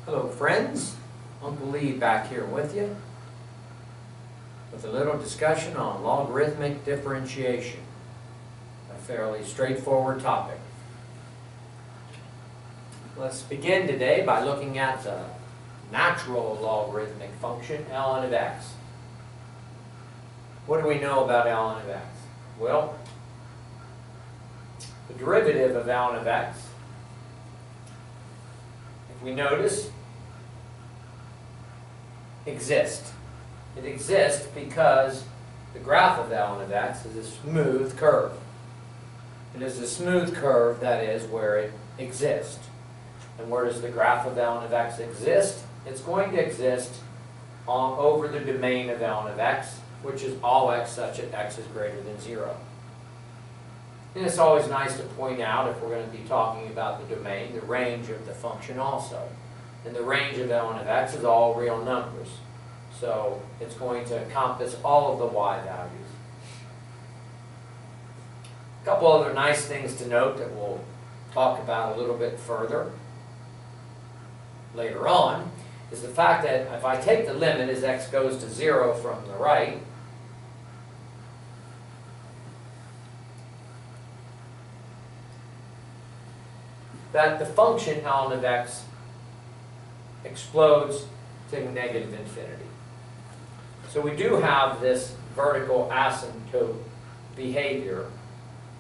Hello friends, Uncle Lee back here with you with a little discussion on logarithmic differentiation, a fairly straightforward topic. Let's begin today by looking at the natural logarithmic function ln of x. What do we know about ln of x? Well, the derivative of ln of x, if we notice, exists. It exists because the graph of ln of x is a smooth curve. It is a smooth curve, that is, where it exists. And where does the graph of ln of x exist? It's going to exist over the domain of ln of x, which is all x such that x is greater than 0. And it's always nice to point out, if we're going to be talking about the domain, the range of the function also. And the range of ln of x is all real numbers. So it's going to encompass all of the y values. A couple other nice things to note that we'll talk about a little bit further later on is the fact that if I take the limit as x goes to 0 from the right, that the function ln of x explodes to negative infinity. So we do have this vertical asymptote behavior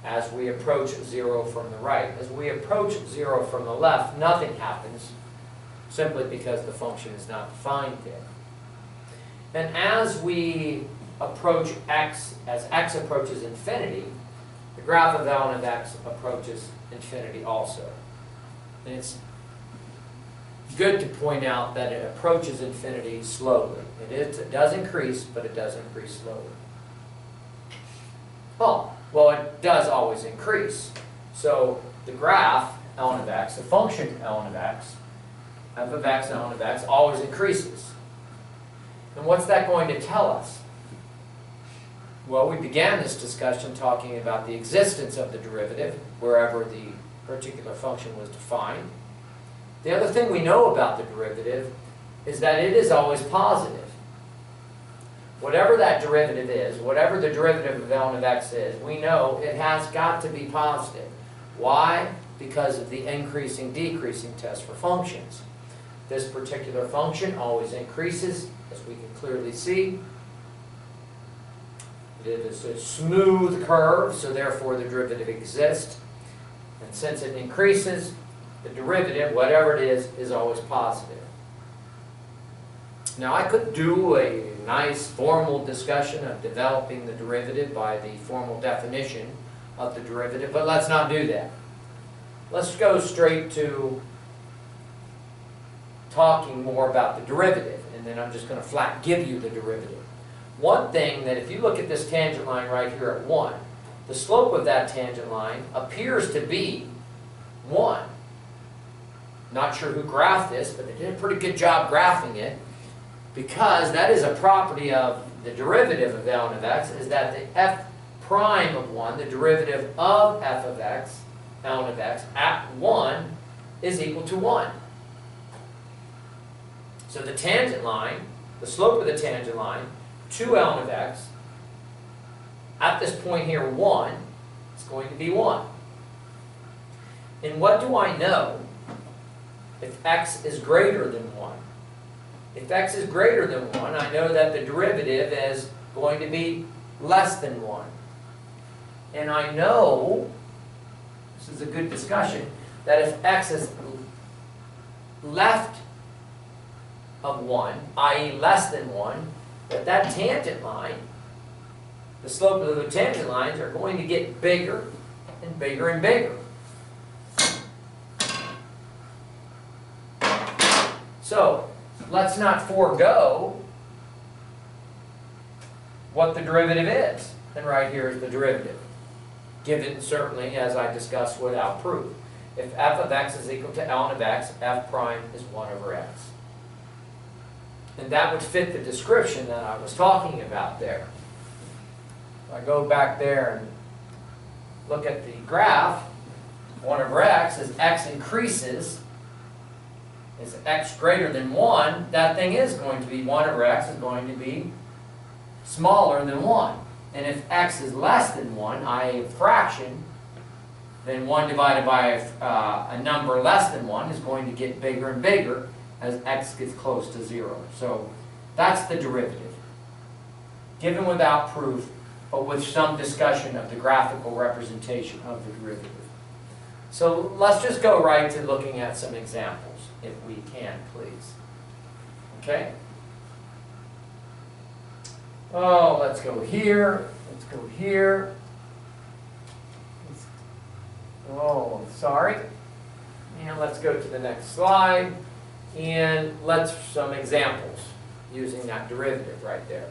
as we approach 0 from the right. As we approach 0 from the left, nothing happens simply because the function is not defined there. And as we approach x, as x approaches infinity, the graph of ln of x approaches infinity also. And it's good to point out that it approaches infinity slowly. It does increase, but it does increase slowly. Oh, well, it does always increase. So the graph, ln of x, the function ln of x, f of x, ln of x, always increases. And what's that going to tell us? Well, we began this discussion talking about the existence of the derivative, wherever the particular function was defined. The other thing we know about the derivative is that it is always positive. Whatever that derivative is, whatever the derivative of ln of x is, we know it has got to be positive. Why? Because of the increasing-decreasing test for functions. This particular function always increases, as we can clearly see. It is a smooth curve, so therefore the derivative exists. And since it increases, the derivative, whatever it is always positive. Now, I could do a nice formal discussion of developing the derivative by the formal definition of the derivative, but let's not do that. Let's go straight to talking more about the derivative, and then I'm just going to flat give you the derivative. One thing that if you look at this tangent line right here at 1, the slope of that tangent line appears to be 1. Not sure who graphed this, but they did a pretty good job graphing it, because that is a property of the derivative of ln of x, is that the f prime of 1, the derivative of f of x, ln of x, at 1 is equal to 1. So the tangent line, the slope of the tangent line to ln of x, at this point here 1, is going to be 1. And what do I know if x is greater than 1? If x is greater than 1, I know that the derivative is going to be less than 1. And I know, this is a good discussion, that if x is left of 1, i.e. less than 1, that tangent line, the slope of the tangent lines are going to get bigger and bigger and bigger. So, let's not forego what the derivative is. And right here is the derivative, given certainly, as I discussed, without proof. If f of x is equal to ln of x, f prime is 1 over x. And that would fit the description that I was talking about there. If I go back there and look at the graph, 1 over x, as x increases, is x greater than 1, that thing is going to be 1 over x is going to be smaller than 1. And if x is less than 1, i.e. a fraction, then 1 divided by a number less than 1 is going to get bigger and bigger as x gets close to 0. So that's the derivative. Given without proof, but with some discussion of the graphical representation of the derivative. So let's just go right to looking at some examples, if we can, please. Okay? Oh, let's go here. Let's go here. Oh, sorry. And let's go to the next slide. And let's some examples using that derivative right there.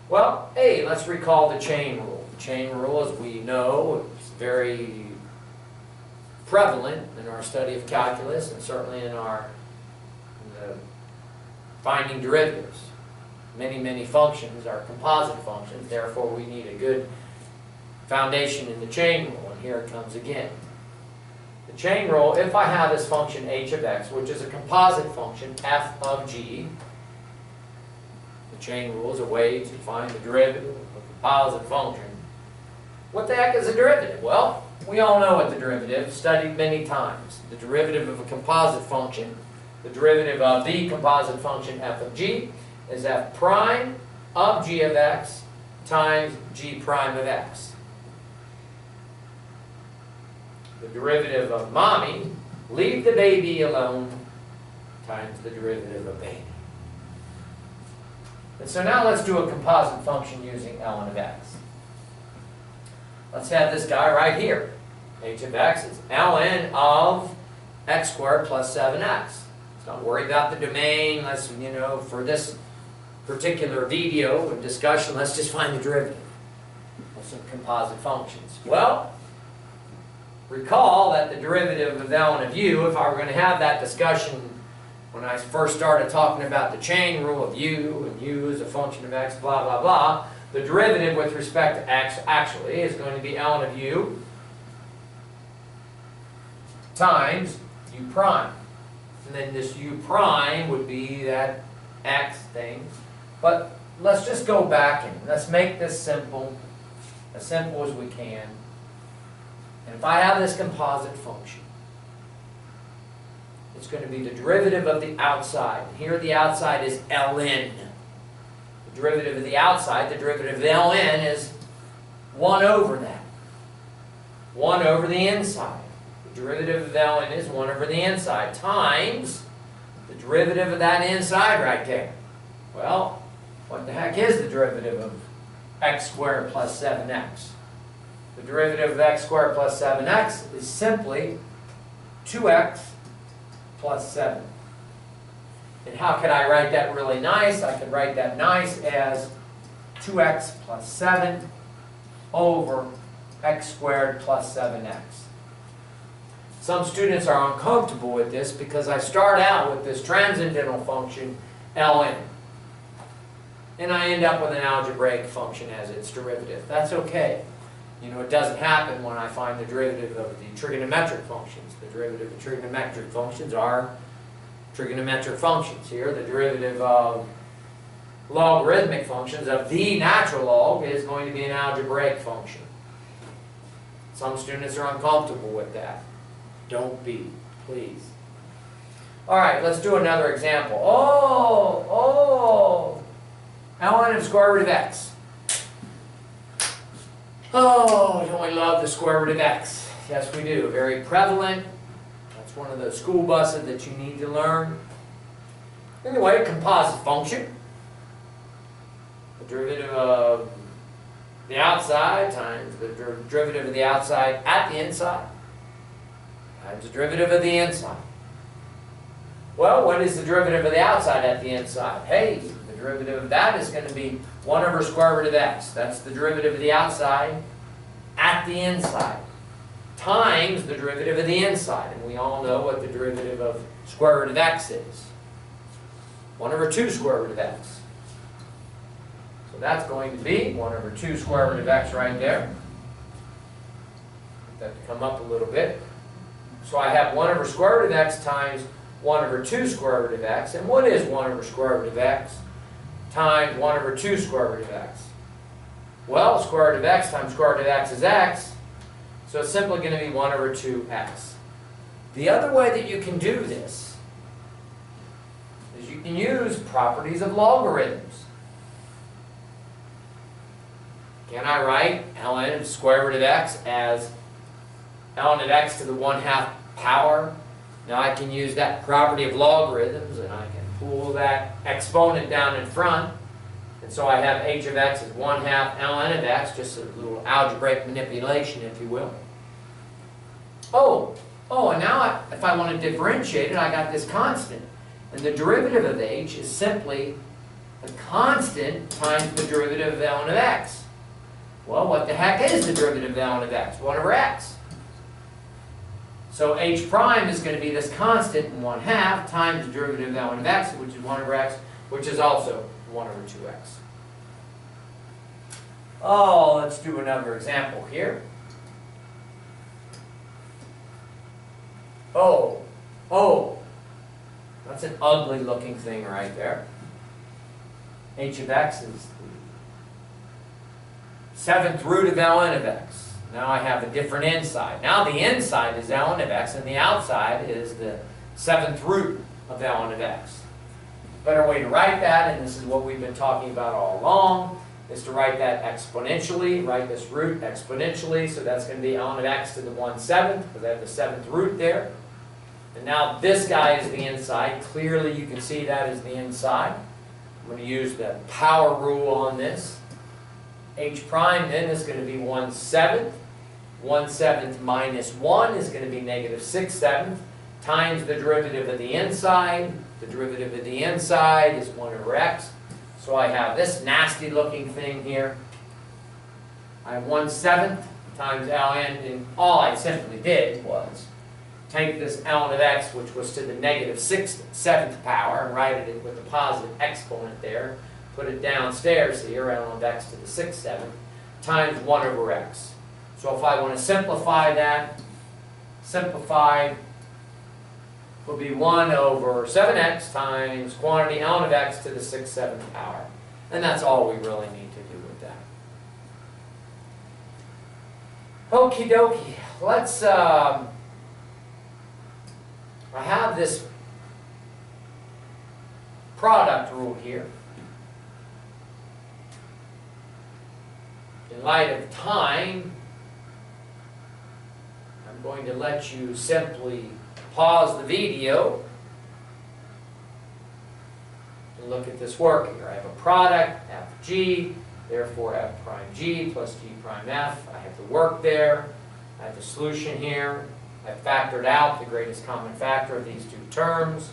Well, hey, let's recall the chain rule. The chain rule, as we know, is very prevalent in our study of calculus and certainly in finding derivatives. Many functions are composite functions, therefore we need a good foundation in the chain rule, and here it comes again. The chain rule, if I have this function h of x, which is a composite function, f of g, the chain rule is a way to find the derivative of a composite function. What the heck is a derivative? Well, we all know what the derivative, studied many times. The derivative of a composite function, the derivative of the composite function f of g, is f prime of g of x times g prime of x. The derivative of mommy, leave the baby alone, times the derivative of baby. And so now let's do a composite function using ln of x. Let's have this guy right here. H of x is ln of x squared plus 7x. Let's not worry about the domain. Let's, for this particular video and discussion, let's just find the derivative of some composite functions. Well, recall that the derivative of ln of u, if I were going to have that discussion when I first started talking about the chain rule of u, and u is a function of x, blah, blah, blah, the derivative with respect to x actually is going to be ln of u times u prime. And then this u prime would be that x thing. But let's just go back and let's make this simple as we can. And if I have this composite function, it's going to be the derivative of the outside. Here the outside is ln. The derivative of the outside, the derivative of ln is 1 over that. 1 over the inside. The derivative of ln is 1 over the inside times the derivative of that inside right there. Well, what the heck is the derivative of x squared plus 7x? The derivative of x squared plus 7x is simply 2x plus 7. And how could I write that really nice? I could write that nice as 2x plus 7 over x squared plus 7x. Some students are uncomfortable with this because I start out with this transcendental function ln. And I end up with an algebraic function as its derivative. That's okay. It doesn't happen when I find the derivative of the trigonometric functions. The derivative of trigonometric functions are trigonometric functions. Here, the derivative of logarithmic functions of the natural log is going to be an algebraic function. Some students are uncomfortable with that. Don't be, please. All right, let's do another example. ln of square root of x. Oh, don't we love the square root of x? Yes, we do. Very prevalent. That's one of those school buses that you need to learn. Anyway, a composite function. The derivative of the outside times the derivative of the outside at the inside times the derivative of the inside. Well, what is the derivative of the outside at the inside? Hey, the derivative of that is going to be 1 over square root of x. That's the derivative of the outside at the inside times the derivative of the inside. And we all know what the derivative of square root of x is. 1 over 2 square root of x. So that's going to be 1 over 2 square root of x right there. Get that to come up a little bit. So I have 1 over square root of x times 1 over 2 square root of x. And what is 1 over square root of x times 1 over 2 square root of x? Well, square root of x times square root of x is x. So it's simply going to be 1 over 2x. The other way that you can do this is you can use properties of logarithms. Can I write ln of the square root of x as ln of x to the 1/2 power? Now I can use that property of logarithms, and I can pull that exponent down in front. And so I have h of x as 1/2 ln of x, just a little algebraic manipulation, if you will. And now if I want to differentiate it, I got this constant. And the derivative of h is simply the constant times the derivative of ln of x. Well, what the heck is the derivative of ln of x? 1 over x. So h prime is going to be this constant in 1/2 times the derivative of ln of x, which is 1 over x, which is also 1 over 2x. Oh, let's do another example here. Oh, that's an ugly looking thing right there. H of x is the 7th root of ln of x. Now I have a different inside. Now the inside is ln of x, and the outside is the 7th root of ln of x. Better way to write that, and this is what we've been talking about all along, is to write that exponentially, write this root exponentially, so that's going to be ln of x to the 1/7, because I have the 7th root there. And now this guy is the inside. Clearly you can see that is the inside. I'm going to use the power rule on this. H prime then is going to be 1/7. 1/7 minus 1 is going to be -6/7 times the derivative of the inside. The derivative of the inside is 1 over x. So I have this nasty looking thing here. I have 1/7 times ln, and all I simply did was take this ln of x, which was to the -7th power, and write it with a positive exponent there. Put it downstairs here, ln of x to the 6/7, times 1 over x. So if I want to simplify that, simplified will be 1 over 7x times quantity ln of x to the 6/7 power. And that's all we really need to do with that. Okie dokie. Let's, I have this product rule here. In light of time, I'm going to let you simply pause the video and look at this work here. I have a product, f of g, therefore f prime g plus g prime f. I have the work there. I have the solution here. I factored out the greatest common factor of these two terms.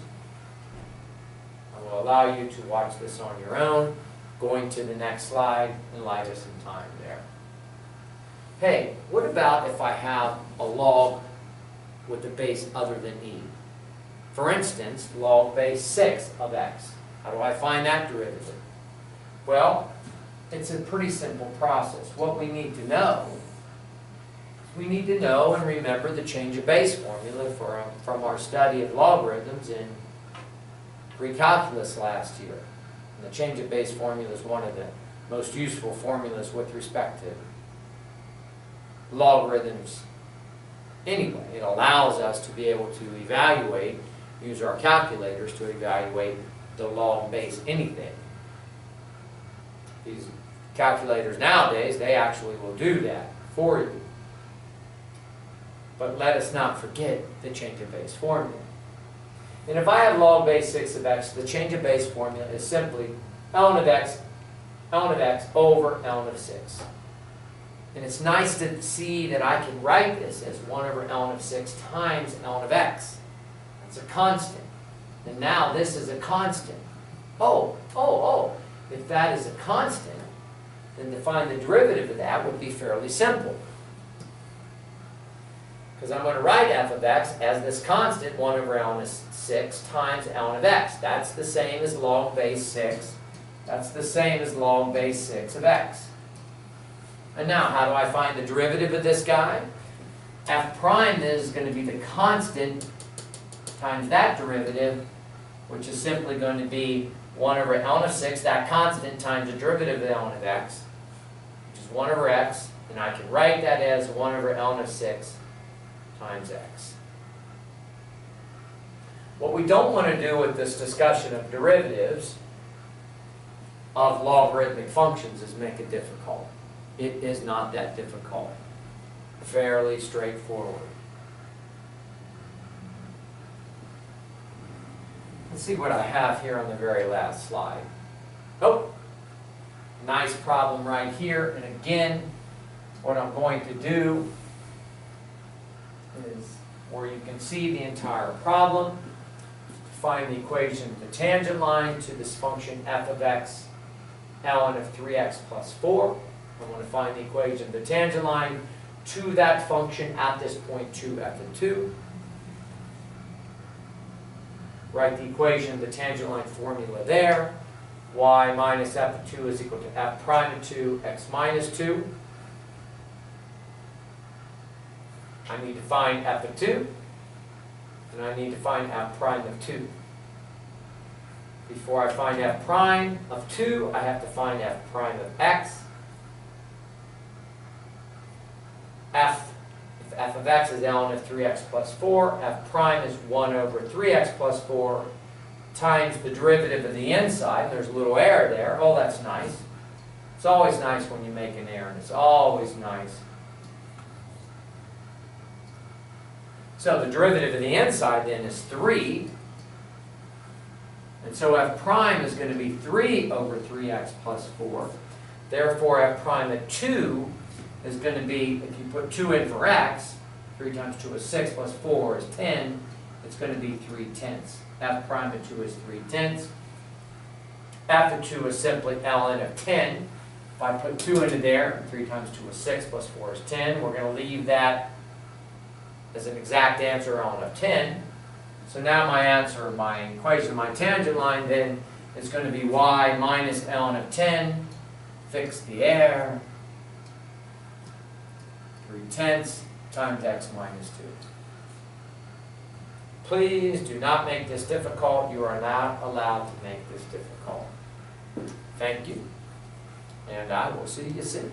I will allow you to watch this on your own. Going to the next slide and light us some time there. Hey, what about if I have a log with a base other than e? For instance, log base 6 of x. How do I find that derivative? Well, it's a pretty simple process. What we need to know, we need to know and remember the change of base formula from our study of logarithms in pre-calculus last year. And the change of base formula is one of the most useful formulas with respect to logarithms anyway. It allows us to be able to evaluate, use our calculators to evaluate the log base anything. These calculators nowadays, they actually will do that for you. But let us not forget the change of base formula. And if I have log base 6 of x, the change of base formula is simply ln of x over ln of 6. And it's nice to see that I can write this as 1 over ln of 6 times ln of x. That's a constant. And now this is a constant. If that is a constant, then to find the derivative of that would be fairly simple. Because I'm going to write f of x as this constant, 1 over ln of 6 times ln of x. That's the same as log base 6. That's the same as log base 6 of x. And now, how do I find the derivative of this guy? F prime is going to be the constant times that derivative, which is simply going to be 1 over ln of 6, that constant, times the derivative of ln of x, which is 1 over x, and I can write that as 1 over ln of 6 times x. What we don't want to do with this discussion of derivatives of logarithmic functions is make it difficult. It is not that difficult. Fairly straightforward. Let's see what I have here on the very last slide. Oh, nice problem right here. And again, what I'm going to do is, where you can see the entire problem, find the equation of the tangent line to this function f of x, ln of 3x plus 4. I want to find the equation of the tangent line to that function at this point 2f of 2. Write the equation of the tangent line formula there. Y minus f of 2 is equal to f prime of 2, x minus 2. I need to find f of 2, and I need to find f prime of 2. Before I find f prime of 2, I have to find f prime of x. If f of x is ln of 3x plus 4, f prime is 1 over 3x plus 4 times the derivative of the inside. There's a little error there. Oh, that's nice. It's always nice when you make an error, and it's always nice. So the derivative of the inside then is 3. And so f prime is going to be 3 over 3x plus 4. Therefore, f prime of 2 is going to be, if you put 2 in for x, 3 times 2 is 6 plus 4 is 10. It's going to be 3/10. F prime of 2 is 3/10. F of 2 is simply ln of 10. If I put 2 into there, 3 times 2 is 6 plus 4 is 10. We're going to leave that as an exact answer, ln of 10. So now my answer, my equation of my tangent line then is going to be y minus ln of 10. Fix the error. 3/10 times x minus 2. Please do not make this difficult. You are not allowed to make this difficult. Thank you. And I will see you soon.